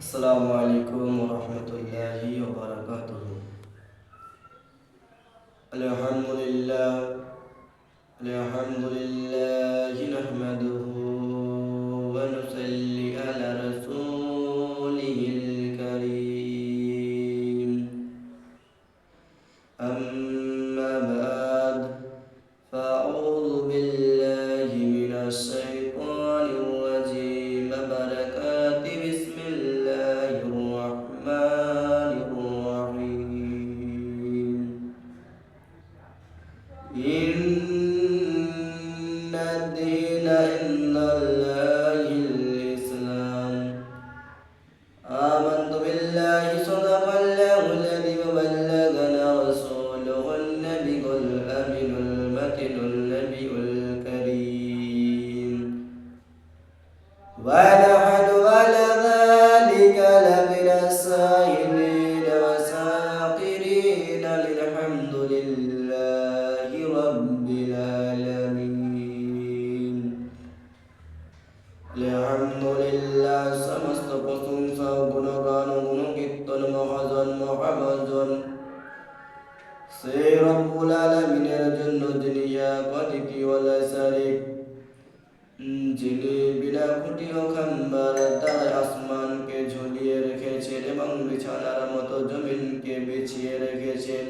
আসসালামু আলাইকুম ওয়া রাহমাতুল্লাহি ওয়া বারাকাতুহু। আলহামদুলিল্লাহ নাহমাদুহু ওয়া নুসাল্লি আলা রাসূলিহিল কারীম। আম্মা বা'দ ফাআউযু বিল্লাহি মিনাশ শাইতানির রাজীম। বারাকাতি বিসমিল্লাহির রাহমানির রাহিম। ইন্নাদ দীনা ইনদাল্লাহিল ইসলাম। আমানতু বিল্লাহি সাদাকাল্লাহুল আযীম ওয়া বাল্লাগানা রাসূলুহুন নাবিয়্যুল আমিনুল মাকিনুল নাবিয়্যুল কারীম। ওয়া নাহনু আলা যালিকা লামিনাস শাহিদিন ওয়া শাকিরিন আলহামদুলিল্লাহি রাব্বিল আলামিন। আলহামদুলিল্লাহ, সমস্ত প্রশংসা ও গুণগান ও গুণকীর্তন মহাজন মহাভজন সেই রব্বুল আলামিনের জন্য, যিনি এক অদ্বিতীয় লা শারীক, যিনি বিনা খুঁটি ও খাম্বার দ্বারা আসমানকে ঝুলিয়ে রেখেছেন এবং বিছানার মতো জমিনকে বিছিয়ে রেখেছেন।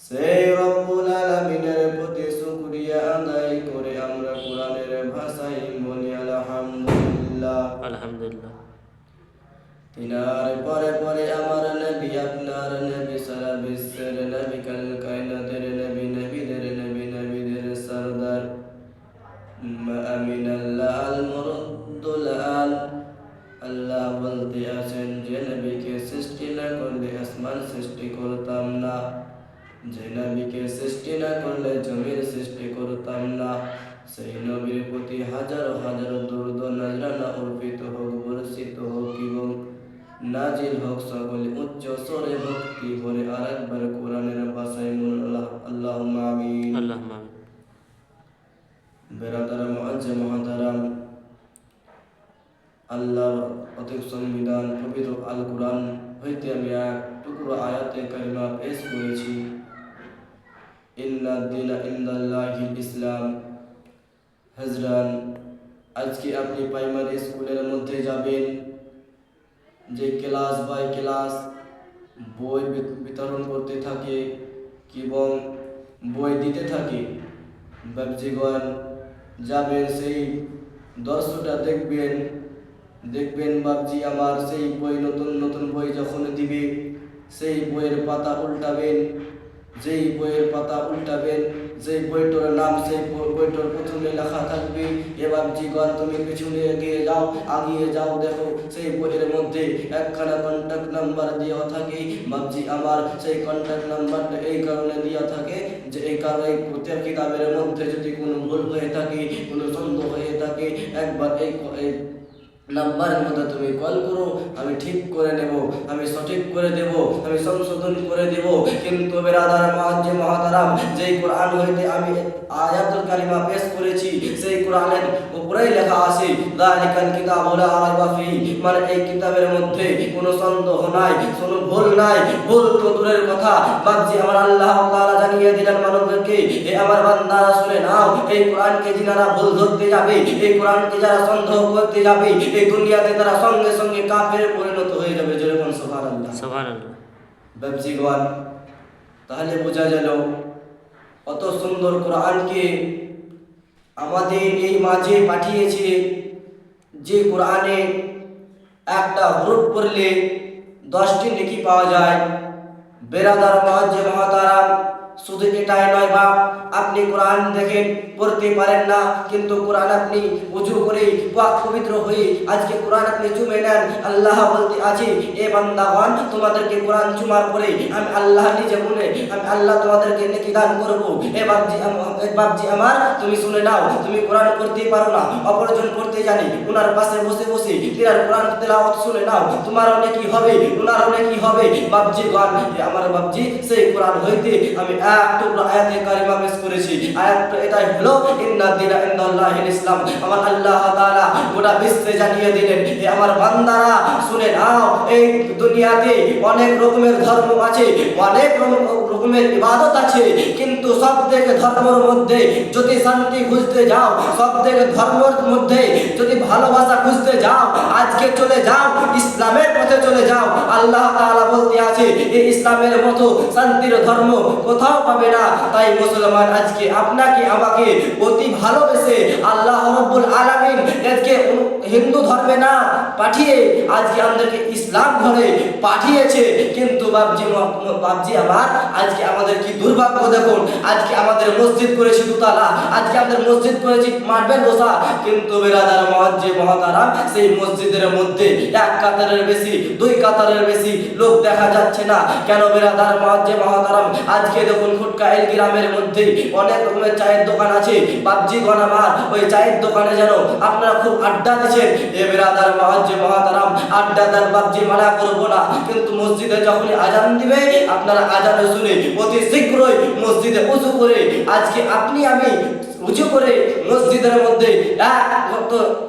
সেই রব্বুল আলামিনের প্রতি শুকরিয়া আদায় করে আমরা কোরআনের ভাষায় বলি আলহামদুলিল্লাহ। আলহামদুলিল্লাহ। তিনার পরে পরে আমার নবী, আপনার নবী, সারা বিশ্বের নবী, কাল কায়নাতের নবী, নবীদের নবী, নবীদের সরদার আমিন আল্লাহ আল মুরদ্দুল আল। আল্লাহ বলতে আছেন, যে নবীকে সৃষ্টি না করলে আসমান সৃষ্টি করতাম না, যে নবীকে সৃষ্টি না করলে জমির সৃষ্টি করতাম না। সেই নবীর প্রতি হাজারো হাজারো দরুদ ও নজরানা অর্পিত হোক, বর্ষিত হোক এবং নাজিল হোক সকলে উচ্চ স্বরে ভক্তি ভরে। আরেকবার কোরআনের ভাষায় আল্লাহুম্মা আমিন। আল্লাহুম্মা আমিন। বেরাদার মুআজ্জম মুহতারাম, আল্লাহর অতীব সংবিধান পবিত্র আল কোরআন হইতে আমি এক টুকরো আয়াতে কারিমা পেশ করেছি। ইন্নাদ দীনা ইনদাল্লাহিল ইসলাম। হযরত, আজকে আপনি প্রাইমারি স্কুলের মধ্যে যাবেন, যে ক্লাস বাই ক্লাস বই বিতরণ করতে থাকে এবং বই দিতে থাকে, ব্যবসায়ীগণ যাবেন, সেই দর্শটা দেখবেন বাবজি আমার সেই বই, নতুন নতুন বই যখন দিবে, সেই বইয়ের পাতা উল্টাবেন। যেই বইয়ের পাতা উল্টাবেন, যেই বইটার নাম, সেই বইটার প্রথমে লেখা থাকবে, এবার জীবন তুমি পিছনে এগিয়ে যাও, দেখো সেই বইয়ের মধ্যে একখানা কন্ট্যাক্ট নাম্বার দেওয়া থাকে। বাবজি আমার সেই কন্ট্যাক্ট নাম্বারটা এই কারণে দেওয়া থাকে যে এই কারণে প্রত্যেক কিতাবের মধ্যে যদি কোনো ভুল হয়ে থাকে, কোনো সন্দেহ হয়ে থাকে, একবার এই নাম্বারের মধ্যে তুমি কল করো, আমি ঠিক করে নেব, আমি সঠিক করে দেব, আমি সংশোধন করে দেব। কিন্তু বেরাদার মুআজ্জিম মুহতারাম, যেই কোরআন হইতে আমি আয়াতুল কারিমা পেশ করেছি, সেই কোরআনের উপরেই লেখা আছে যালিকাল কিতাবু লা রাইবা ফীহি, মানে এই কিতাবের মধ্যে কোনো সন্দেহ নাই, কোনো ভুল নাই। ভুল তো দূরের কথা, বাদজি আমার আল্লাহ তাআলা জানিয়ে দিলেন মানবদেরকে, হে আমার বান্দারা শুনে নাও, এই কোরআনকে যারা ভুল ধরতে যাবে, এই কোরআনকে যারা সন্দেহ করতে যাবে, এই দুনিয়াতে তারা সঙ্গে সঙ্গে কাফেরে পরিণত হয়ে যাবে। যেরকম সুবহানাল্লাহ সুবহানাল্লাহ। ব্যবসায়ীগণ, তাহলে বোঝা গেল অত সুন্দর কোরআনকে আমাদের এই মাঝে পাঠিয়েছে, যে কোরআনে একটা হরফ পড়লে 10টি নেকি পাওয়া যায়। বেরাদার মুআজ্জিম মুহতারাম, শুধু এটাই নয় বাপ, আপনি কোরআন দেখেন পড়তে পারেন না, কিন্তু কোরআন আপনি ওযু করে পাক পবিত্র হয়ে আজকে কোরআন আপনি চুমে নেন। আল্লাহ বলতে আছে, এ বান্দাগণ, তোমাদেরকে কোরআন চুমার পরে আমি আল্লাহ নিজে বলে আমি আল্লাহ তোমাদেরকে নেকি দান করব। এ বাপজি আমার, তুমি শুনে নাও, তুমি কোরআন পড়তে পারো না, অপরজন পড়তে জানি, ওনার পাশে বসে বসে তিনার কোরআন তেলাওয়াত শুনে নাও, তোমারও নেকি হবে, ওনারও নেকি হবে। বাপজি গণ, আমার বাপজি সেই কোরআন হইতে আমি এক টুকরো আয়াতে কারিমা পেশ করেছি। আয়াত এটাই হলো ইন্না দীনা ইনদাল্লাহিল ইসলাম। আমার আল্লাহ তাআলা গোটা বিশ্বে জানিয়ে দিলেন, হে আমার বান্দারা শুনে নাও, এই দুনিয়াতে অনেক রকমের ধর্ম আছে, অনেক রকমের ইবাদত আছে, কিন্তু সবথেকে ধর্মের মধ্যে যদি শান্তি খুঁজতে যাও, সবথেকে ধর্মের মধ্যে যদি ভালোবাসা খুঁজতে যাও, আজকে চলে যাও ইসলামের পথে চলে যাও। আল্লাহ তাআলা বলতে আছে, এই ইসলামের মতো শান্তির ধর্ম কোথাও পাবে না। তাই মুসলমান আজকে আপনাকে আমাকে অতি ভালোবেসে আল্লাহ রাব্বুল আলামিন আজকে হিন্দু ধর্মে না পাঠিয়ে আজকে আমাদেরকে ইসলাম ধরে পাঠিয়েছে। কিন্তু বাপজি আমার আজকে আমাদের কি দুর্ভাগ্য দেখুন, আজকে আমাদের মসজিদ করেছি দুতলা, আজকে আমাদের মসজিদ করেছি মার্বেল বসা, কিন্তু বেরাদার মুআজ্জিম মুহতারাম সেই মসজিদের মধ্যে এক কাতারের বেশি, দুই কাতারের বেশি লোক দেখা যাচ্ছে না। কেন বেরাদার মুআজ্জিম মুহতারাম? আজকে দেখুন ফুটকাইল গ্রামের মধ্যে অনেক রকমের চায়ের দোকান আছে, বাপজি গনামার ওই চায়ের দোকানে যেন আপনারা খুব আড্ডা দিচ্ছেন। এ বেরাদার মুআজ্জিম মুহতারাম, আড্ডাদার বাপজি মানা করবো না, কিন্তু মসজিদে যখনই আজান দিবে আপনারা আজান শুনে অতি শীঘ্রই মসজিদে উযু করে আজকে আপনি আমি উঁচু করে মসজিদের মধ্যে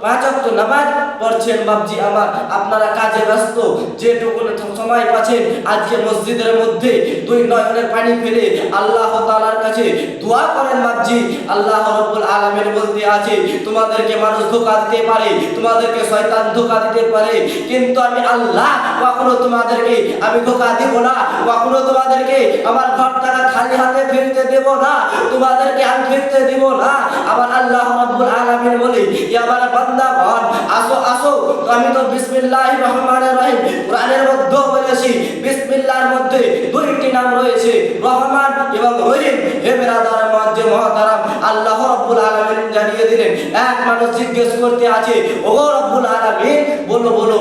5 ওয়াক্ত নামাজ পড়ছেন। বাপজি আমার আপনারা কাজে ব্যস্ত, যেটুকু সময় পাচ্ছেন আজকে মসজিদের মধ্যে 2 নয়নের পানি ফেলে আল্লাহ তাআলার কাছে দোয়া করেন। বাপজি আল্লাহ রাব্বুল আলামিন বলতে আছে, তোমাদেরকে মানুষ ধোঁকা দিতে পারে, তোমাদেরকে শয়তান ধোঁকা দিতে পারে, কিন্তু আমি আল্লাহ কখনো তোমাদেরকে আমি ধোঁকা দেব না, কখনো তোমাদেরকে আমার ঘর টাকা খালি হাতে ফিরতে দেব না, তোমাদেরকে আমি ফিরতে দেব না। আবার আল্লাহ রাব্বুল আলামিন বলে, ইয়া আমার বান্দাগণ আসো আসো, তো আমি তো বিসমিল্লাহির রহমানির রহিম কোরআনের মধ্যে বলেছি, বিসমিল্লাহর মধ্যে 2টি নাম রয়েছে, রহমান এবং রহিম। হে বেরাদার মুআজ্জিম মুহতারাম, আল্লাহ রাব্বুল আলামিন জানিয়ে দিলেন। এক মানুষ জিজ্ঞেস করতে আছে, ও রাব্বুল আলামিন বলো বলো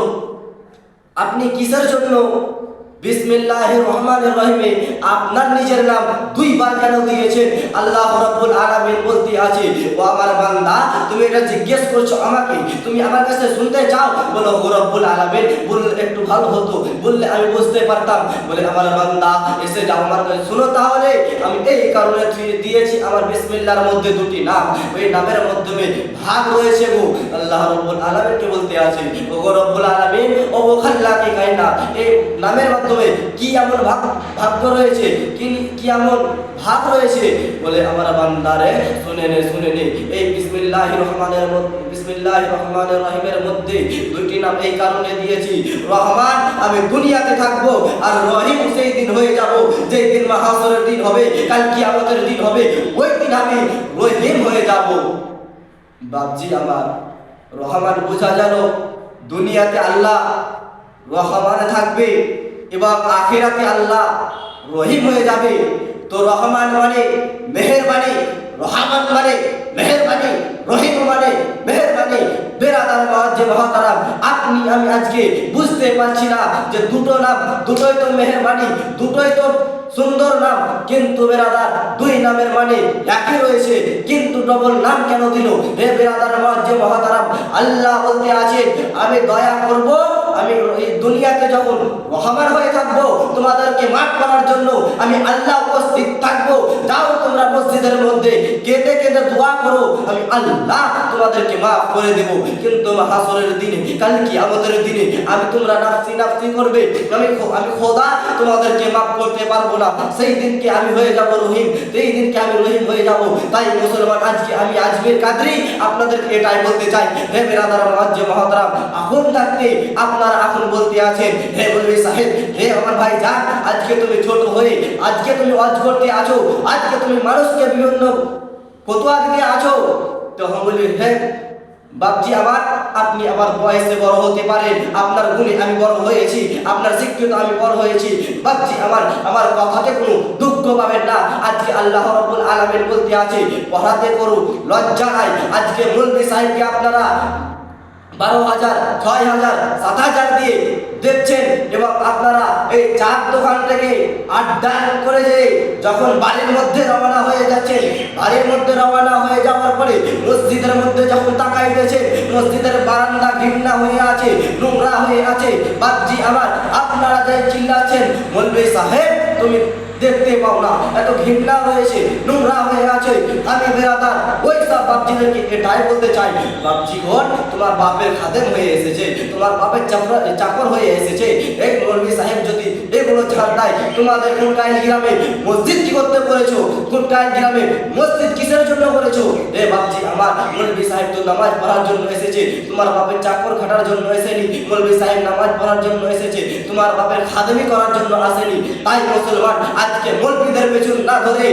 আপনি কিসের জন্য বিসমিল্লাহির রহমানির রহিমে আপনার নিজের নাম 2 বার কেন দিয়েছেন? আল্লাহ রাব্বুল আলামিন বলতে আছে, ও আমার বান্দা তুমি এটা জিজ্ঞেস করছো আমাকে, তুমি আমার কাছে শুনতে চাও? বলো ও রাব্বুল আলামিন বললে একটু ভালো হতো, বললে আমি বুঝতে পারতাম। বলে আমার বান্দা এসে যাও আমার কাছে শুনো, তাহলে আমি এই কারণে দিয়েছি আমার বিসমিল্লাহর মধ্যে 2টি নাম, ওই নামের মাধ্যমে ভাগ রয়েছে গো। আল্লাহ রাব্বুল আলামিনকে বলতে আছে, ও রাব্বুল আলামিন ও খাল্লাকি কায়নাত, এই নামের কি এমন ভাগ্য রয়েছে, কি এমন ভাগ রয়েছে? বলে আমার বান্দারে শুনে নে এই বিসমিল্লাহির রহমানির রহিমের মধ্যে 2টি নাম এই কারণে দিয়েছি, রহমান আমি দুনিয়াতে থাকবো, আর রহিম সেই দিন হয়ে যাব যেই দিন মাহশরের দিন হবে, কাল কিয়ামতের দিন হবে, ওই দিন আমি রহিম হয়ে যাব। বাপজি আমার রহমান বোঝা গেল, দুনিয়াতে আল্লাহ রহমান থাকবে এবং আখিরাতে আল্লাহ রহিম হয়ে যাবে। তো রহমান মানে মেহেরবানি, রহমান মানে মেহেরবানি, রহিম মানে মেহেরবানি। বেরাদার মুআজ্জিম মুহতারাম, আপনি আমি আজকে বুঝতে পারছি না যে 2টো নাম, দুটোই তো মেহেরবানি, দুটোই তো সুন্দর নাম, কিন্তু বেরাদার 2 নামের মানে একই রয়েছে, কিন্তু ডবল নাম কেন দিল? হে বেরাদার মুআজ্জিম মুহতারাম, আল্লাহ বলতে আছে, আমি দয়া করব, আমি এই দুনিয়াতে যখন রহমান হয়ে থাকবো তোমাদেরকে মাফ করার জন্য আমি আল্লাহ উপস্থিত থাকবো। যাও তোমরা মসজিদের মধ্যে কেঁদে কেঁদে দোয়া করো, আমি আল্লাহ তোমাদেরকে মাফ করে দেব। কিন্তু মাহশরের দিনে, কাল কিয়ামতের দিনে আমি তোমরা নাফসি নাফসি করবে, আমি খোদা তোমাদেরকে মাফ করতে পারবো না। সেই দিনকে আমি হয়ে যাব রহিম, সেই দিনকে আমি রহিম হয়ে যাব। তাই মুসলমান আজকে আমি আজমির কাদরি আপনাদেরকে এটাই বলতে চাই, হে বেরাদার মুআজ্জিম মুহতারাম, এখন থাকতে আপনারা এখন বলতে আছেন, হে বলবি সাহেব, হে আমার ভাই যান, আজকে তুমি ছোট হয়ে আজকে তুমি ওয়াজ করতে আছো, আজকে তুমি মানুষকে বিভিন্ন ফতোয়া দিতে আছো। তখন বলবি, হে বাপজি আমার, আপনি আমার বয়সে বড় হতে পারেন, আপনার গুণে আমি বড় হয়েছি, আপনার শিক্ষিত আমি বড় হয়েছি, বাপজি আমার কথাতে কোনো দুঃখ পাবেন না। আজকে আল্লাহ রাব্বুল আলামিন বলতে আছে, পড়াতে করো লজ্জা নাই। আজকে মুলবি সাহেবকে আপনারা 12,000, 6,000, 7,000 দিয়ে দেখছেন, এবং আপনারা এই চার দোকান থেকে আড্ডা করে যে যখন বাড়ির মধ্যে রওনা হয়ে যাচ্ছেন, বাড়ির মধ্যে রওনা হয়ে যাওয়ার পরে মসজিদের মধ্যে যখন তাকাইতেছে, মসজিদের বারান্দা ঘৃণা হয়ে আছে, নোংরা হয়ে আছে। বাপজি আমার, আপনারা যে চিল্লাচ্ছেন, মৌলভী সাহেব তুমি দেখতে পাও না, এত ঘৃণা হয়েছে, নোংরা হয়ে আছে। আমি বেরাদার ওই সব বাপজিদেরকে এটাই বলতে চাই, বাপজিগণ তোমার বাপের খাদেম হয়ে এসেছে, তোমার বাপের চাকর হয়ে এসেছে। এক মৌলভী সাহেব যদি এগুলো ছাড় দেয়, তোমাদের কোনকাইল গ্রামে মসজিদ কি করতে করেছো? কোনকাইল গ্রামে মসজিদ কিসের জন্য করেছো? এ বাপজি আমার, মৌলভী সাহেব তো নামাজ পড়ার জন্য এসেছে, তোমার বাপের চাকর খাটার জন্য এসেনি। মৌলভী সাহেব নামাজ পড়ার জন্য এসেছে, তোমার বাপের খাদেমি করার জন্য আসেনি। তাই মুসলমান আজকে মৌলভীদের পেছন না ধরে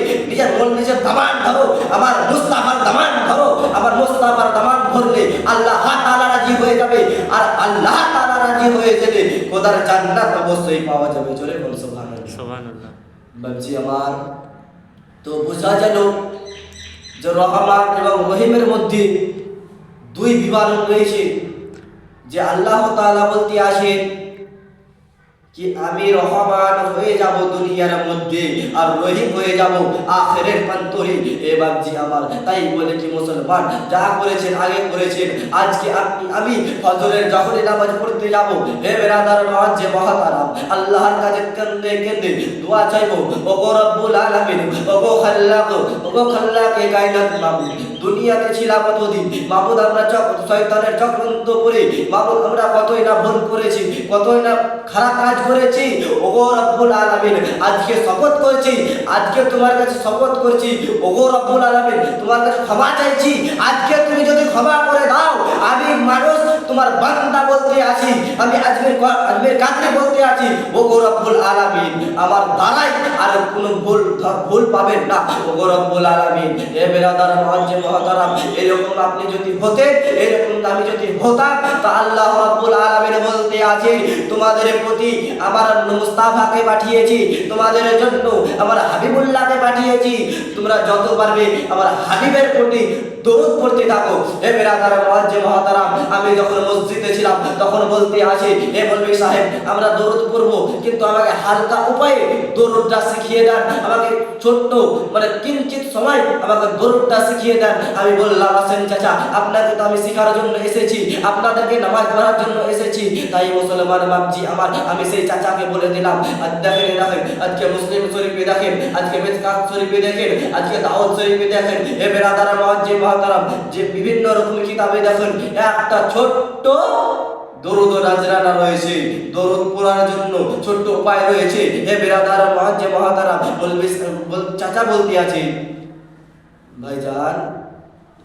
নিজের দামান ধরো, আমার মুস্তাফার দামান ধরো। আমার মুস্তাফার দামান ধরলে আল্লাহ তাআলা রাজি হয়ে যাবে, আর আল্লাহ তাআলা রাজি হয়ে গেলে খোদার জান্নাত অবশ্যই পাওয়া যাবে। জোরে বল সুবহানাল্লাহ। সুবহানাল্লাহ। বাপজি আমার, তো বোঝা গেল যে রহমান এবং রহিমের মধ্যে দুই বিবরণ রয়েছে। যে আল্লাহ তাআলা বলতে আসেন कि আমি রহমান হয়ে যাব দুনিয়ার মধ্যে আর রহিম হয়ে যাব আখিরের প্রান্তরে। এ বাপজি আমার, তাই বলে কি মুসলমান যা করেছেন আগে করেছেন, আজকে আমি ফজরের যখনই নামাজ পড়তে যাব, হে বেরাদার মুআজ্জিম মুহতারাম, আল্লাহর কাছে কান্দে কান্দে দোয়া চাইবো, ওগো রব্বুল আলামিন, ওগো খাল্লাক এ কায়নাত মাবুদ, দুনিয়াতে ছিলাম কতদিন মাবুদ, আমরা শয়তানের চক্রান্ত করে মাবুদ আমরা কতই না ভুল করেছি, কতই না খারাপ কাজ করেছি। ওগো রব্বুল আলামিন, আজকে শপথ করছি, আজকে তোমার কাছে শপথ করছি, ওগো রব্বুল আলামিন, তোমার কাছে ক্ষমা চাইছি। আজকে তুমি যদি ক্ষমা করে দাও, আমি মানুষ তোমার বান্দা বলতে আছি, আমি আজমের কাদরি বলতে আছি, ওগো রব্বুল আলামিন, আমার দ্বারাই আর কোনো ভুল পাবেন না, ওগো রব্বুল আলামিন। এ বেরাদার মুআজ্জিম মুহতারাম, এরকম আপনি যদি হতেন, এরকম আমি যদি হতাম, তা আল্লাহ রাব্বুল আলামিন বলতে আছে, তোমাদের প্রতি আমার মুস্তাফাকে পাঠিয়েছি, তোমাদের জন্য আমার হাবিবুল্লাহকে পাঠিয়েছি, তোমরা যত পারবে আমার হাবিবের প্রতি দরুদ পড়তে থাকো। হে বেরাদার মুআজ্জিম মুহতারাম, আমি যখন মসজিদে ছিলাম তখন বলতে আসে, হে মৌলভী সাহেব আমরা দরুদ পড়ব, কিন্তু আমাকে হালকা উপায়ে দরুদটা শিখিয়ে দেন, আমাকে ছোট্ট মানে কিঞ্চিত সময় আমাকে দরুদটা শিখিয়ে দেন। আমি বললাম, আসেন চাচা, আপনাকে তো আমি শেখার জন্য এসেছি, আপনাদেরকে নামাজ পড়ার জন্য এসেছি। তাই মুসলমান বাপজি আমার, আমি সেই চাচাকে বলে দিলাম, দেখেন আজকে মুসলিম শরীফে দেখেন, আজকে মিসকাত শরীফে দেখেন, আজকে দাউদ শরীফে দেখেন, হে বেরাদার মুআজ্জিম মুহতারাম, যে বিভিন্ন রকম কিতাবে দেখেন একটা ছোট্ট দরুদ ও নাজরানা রয়েছে, দরুদ পড়ার জন্য ছোট্ট উপায় রয়েছে। হে বেরাদার মুআজ্জিম মুহতারাম, চাচা বলতে আছে, ভাইজান,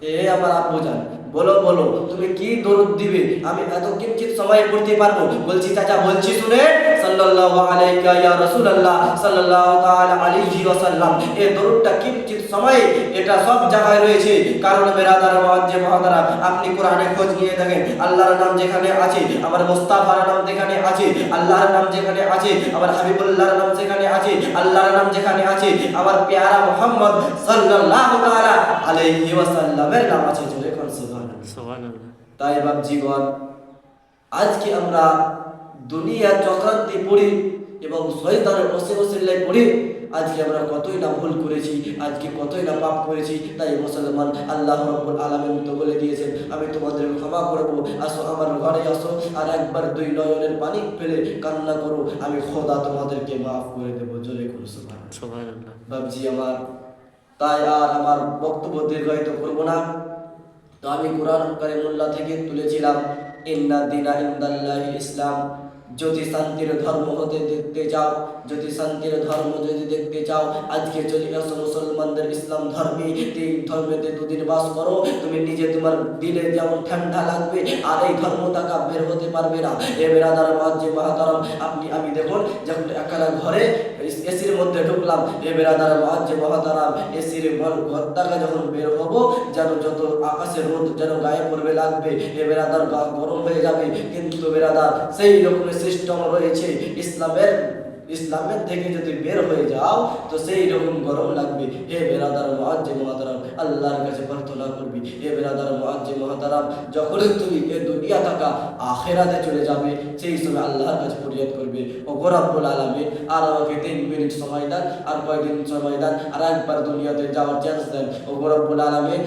এ আমার আব্বুজান, বলো বলো তুমি কি দরুদ দিবে, আমি এত কিঞ্চিত সময় পড়তে পারবো? বলছি চাচা, বলছি শুনে, সাল্লাল্লাহু আলাইকা ইয়া রাসূলুল্লাহ সাল্লাল্লাহু তাআলা আলাইহি ওয়াসাল্লাম। এই দরুদটা কিঞ্চিত সময়ে এটা সব জায়গায় রয়েছে, কারণ বেরাদার মুআজ্জিম মুহতারাম, আপনি কোরআনে খোঁজ নিয়ে দেখেন, আল্লাহর নাম যেখানে আছে, আমার মুস্তাফার নাম যেখানে আছে, আল্লাহর নাম যেখানে আছে, আমার হাবিবুল্লাহর নাম যেখানে আছে, আল্লাহর নাম যেখানে আছে, আমার প্যারা মুহাম্মদ সাল্লাল্লাহু তাআলা আলাইহি ওয়াসাল্লামের নাম আছে। জোরে কোন সুবহানাল্লাহ। তাই বাপজিগণ, আজকে আমরা দুনিয়া চক্রান্তে পড়ি এবং শয়তানের ওসিলায় পড়ি, আজকে আমরা কতই না ভুল করেছি, আজকে কতই না পাপ করেছি। তাই মুসলমান, আল্লাহ রাব্বুল আলামিন তো বলে দিয়েছেন, আমি তোমাদের ক্ষমা করব, আসো আমার ঘরে আসো, আর একবার দুই নয়নের পানি ফেলে কান্না করো, আমি খোদা তোমাদেরকে মাফ করে দেব। জোরে কোন সুবহানাল্লাহ। বাপজি আমার, তাই আর আমার বক্তব্য দীর্ঘায়িত করব না। তো আমি কোরআন কারিমুল্লাহ থেকে তুলেছিলাম, ইন্না দীনা ইনদাল্লাহিল ইসলাম। যদি শান্তির ধর্ম হতে দেখতে চাও, যদি শান্তির ধর্ম যদি দেখতে চাও, আজকে চলে আসো মুসলমানদের ইসলাম ধর্মে। এই ধর্মেতে দুদিন বাস করো, তুমি নিজে তোমার দিলে যেমন ঠান্ডা লাগবে, আর এই ধর্ম টাকা বের হতে পারবে না। এ বেরাদার মুআজ্জিম মুহতারাম, আমি দেখুন যখন একালা ঘরে এসির মধ্যে ঢুকলাম, এ বেরাদার মুআজ্জিম মুহতারাম, এসির ঘর থেকে যখন বের হবো, যেন যত আকাশের রোদ যেন গায়ে পড়বে লাগবে, এ বেরাদার গা গরম হয়ে যাবে। কিন্তু বেরাদার সেই রকমের সিস্টেম রয়েছে ইসলামের থেকে যদি বের হয়ে যাও তো সেই রকম গরম লাগবে। হে বেরাদার মুআজ্জিম মুহতারাম, আল্লাহর কাছে প্রার্থনা করবি, হে বেরাদার মুআজ্জিম মুহতারাম, যখন তুমি এই দুনিয়া থেকে আখিরাতে চলে যাবে, সেই সময় আল্লাহর কাছে ফরিয়াদ করবে, ওগো রব্বুল আলামিন, আর আমাকে 3 মিনিট সময় দেন, আর কয়েকদিন সময় দেন, আর একবার দুনিয়াতে যাওয়ার চান্স দেন। ওগো রব্বুল আলামিন,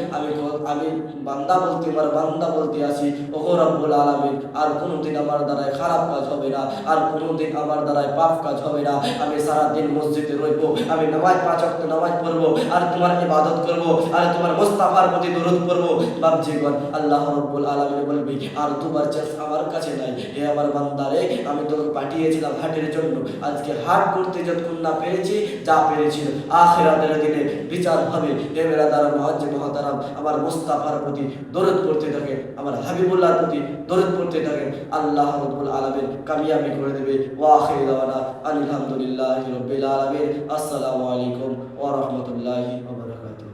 আমি বান্দা বলতে আসি, ওগো রব্বুল আলামিন, আর কোনোদিন আমার দ্বারায় খারাপ কাজ হবে না, আর কোনোদিন আমার দ্বারায় পাপ কাজ হবে হবে না। আমি সারাদিন মসজিদে রইবো, আমি নামাজ 5 ওয়াক্ত নামাজ পড়বো, আর তোমার ইবাদত করবো, আর তোমার মুস্তাফার প্রতি দরুদ পড়বো। বাপজিগণ, আল্লাহ রাব্বুল আলামিন বলবে আর তোমার চাষ আমার কাছে নাই। হে আমার বান্দারে, আমি তোকে পাঠিয়েছিলাম হাটের জন্য, আজকে হাট করতে যতক্ষণ না পেরেছি, যা পেরেছি আখিরাতের দিনে বিচার হবে। হে বেরাদার মুআজ্জিম মুহতারাম, আমার মুস্তাফার প্রতি দরুদ পড়তে থাকেন, আমার হাবিবুল্লাহর প্রতি দরুদ পড়তে থাকেন, আল্লাহ রাব্বুল আলামিন কামিয়াবি করে দেবে। ওয়া আখিরু দাওয়ানা আলহামদুলিল্লাহি রাব্বিল আলামিন। আসসালামু আলাইকুম ওয়া রাহমাতুল্লাহি ওয়া বারাকাতুহু।